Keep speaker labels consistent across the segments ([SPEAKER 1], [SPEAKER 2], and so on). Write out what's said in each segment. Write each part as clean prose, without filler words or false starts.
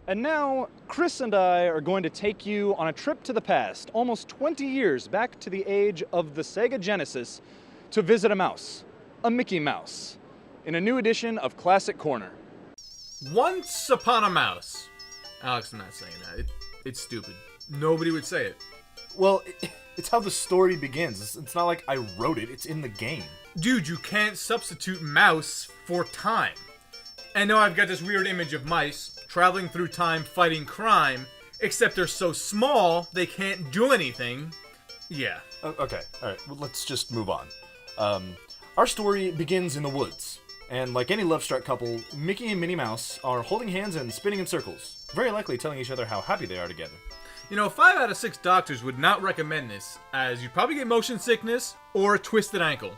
[SPEAKER 1] And now, Chris and I are going to take you on a trip to the past, almost 20 years back to the age of the Sega Genesis, to visit a mouse, a Mickey Mouse, in a new edition of Classic Corner.
[SPEAKER 2] Once upon a mouse. Alex, I'm not saying that. It's stupid. Nobody would say it.
[SPEAKER 3] Well, it's how the story begins. It's not like I wrote it, it's in the game.
[SPEAKER 2] Dude, you can't substitute mouse for time. And now I've got this weird image of mice traveling through time fighting crime, except they're so small they can't do anything. Yeah.
[SPEAKER 3] Okay, alright, well, let's just move on. Our story begins in the woods. And like any love-struck couple, Mickey and Minnie Mouse are holding hands and spinning in circles, very likely telling each other how happy they are together.
[SPEAKER 2] You know, 5 out of 6 doctors would not recommend this, as you'd probably get motion sickness or a twisted ankle.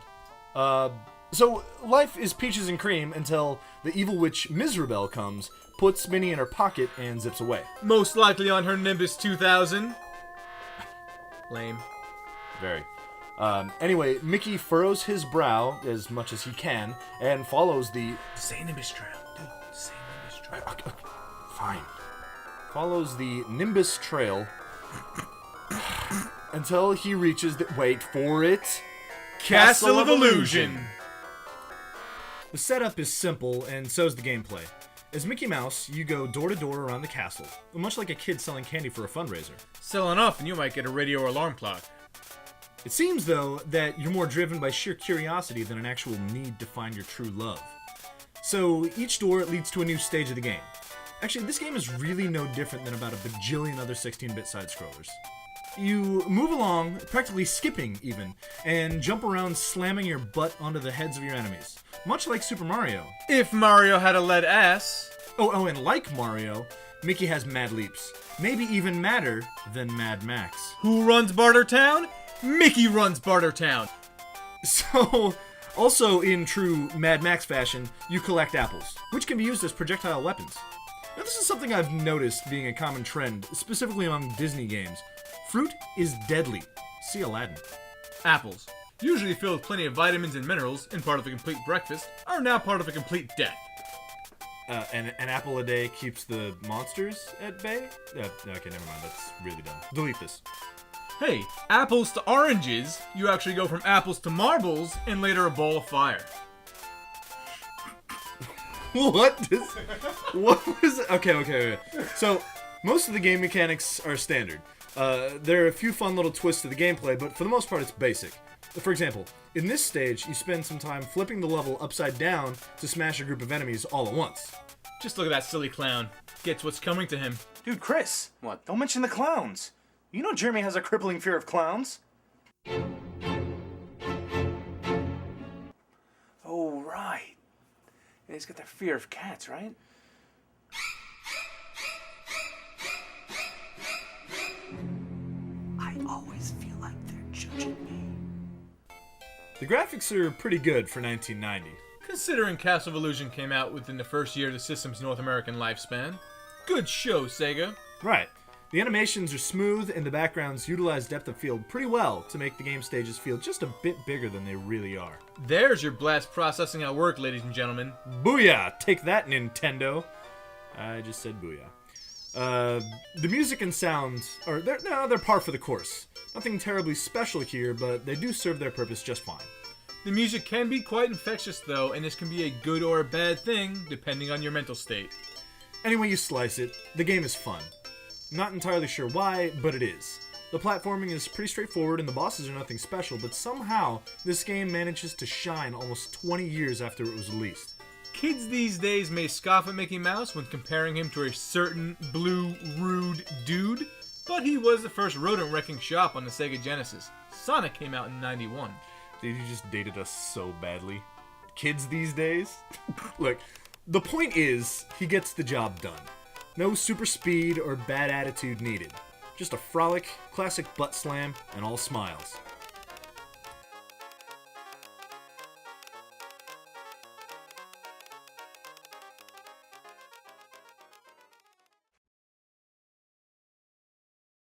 [SPEAKER 3] So life is peaches and cream until the evil witch Mizrabel comes, puts Minnie in her pocket, and zips away.
[SPEAKER 2] Most likely on her Nimbus 2000. Lame.
[SPEAKER 3] Very. Anyway, Mickey furrows his brow as much as he can and follows the...
[SPEAKER 2] Say Nimbus Trail. Dude, say Nimbus Trail.
[SPEAKER 3] Fine. Follows the Nimbus Trail until he reaches the... Wait for it.
[SPEAKER 2] Castle of Illusion.
[SPEAKER 3] The setup is simple, and so's the gameplay. As Mickey Mouse, you go door to door around the castle, much like a kid selling candy for a fundraiser.
[SPEAKER 2] Sell enough and you might get a radio or alarm clock.
[SPEAKER 3] It seems, though, that you're more driven by sheer curiosity than an actual need to find your true love. So each door leads to a new stage of the game. Actually, this game is really no different than about a bajillion other 16-bit side-scrollers. You move along, practically skipping even, and jump around slamming your butt onto the heads of your enemies, much like Super Mario.
[SPEAKER 2] If Mario had a lead ass.
[SPEAKER 3] Oh, and like Mario, Mickey has mad leaps. Maybe even madder than Mad Max.
[SPEAKER 2] Who runs Bartertown? Mickey runs Bartertown.
[SPEAKER 3] So, also in true Mad Max fashion, you collect apples, which can be used as projectile weapons. Now, this is something I've noticed being a common trend, specifically among Disney games. Fruit is deadly. See Aladdin.
[SPEAKER 2] Apples, usually filled with plenty of vitamins and minerals and part of a complete breakfast, are now part of a complete death.
[SPEAKER 3] An apple a day keeps the monsters at bay? Okay, never mind. That's really dumb. Delete this.
[SPEAKER 2] Hey, apples to oranges, you actually go from apples to marbles and later a ball of fire.
[SPEAKER 3] What was it? Okay. So, most of the game mechanics are standard. There are a few fun little twists to the gameplay, but for the most part it's basic. For example, in this stage, you spend some time flipping the level upside down to smash a group of enemies all at once.
[SPEAKER 2] Just look at that silly clown. Gets what's coming to him.
[SPEAKER 4] Dude, Chris, what? Don't mention the clowns. You know Jeremy has a crippling fear of clowns. Oh, right. Yeah, he's got that fear of cats, right? I always feel like they're judging me.
[SPEAKER 3] The graphics are pretty good for 1990.
[SPEAKER 2] Considering Castle of Illusion came out within the first year of the system's North American lifespan. Good show, Sega.
[SPEAKER 3] Right. The animations are smooth, and the backgrounds utilize depth of field pretty well to make the game stages feel just a bit bigger than they really are.
[SPEAKER 2] There's your blast processing at work, ladies and gentlemen.
[SPEAKER 3] Booyah! Take that, Nintendo! I just said booyah. The music and sound they're par for the course. Nothing terribly special here, but they do serve their purpose just fine.
[SPEAKER 2] The music can be quite infectious, though, and this can be a good or a bad thing, depending on your mental state.
[SPEAKER 3] Any way you slice it, the game is fun. Not entirely sure why, but it is. The platforming is pretty straightforward and the bosses are nothing special, but somehow this game manages to shine almost 20 years after it was released.
[SPEAKER 2] Kids these days may scoff at Mickey Mouse when comparing him to a certain blue, rude dude, but he was the first rodent-wrecking shop on the Sega Genesis. Sonic came out in '91.
[SPEAKER 3] Dude, you just dated us so badly. Kids these days? Look, the point is, he gets the job done. No super speed or bad attitude needed. Just a frolic, classic butt slam, and all smiles.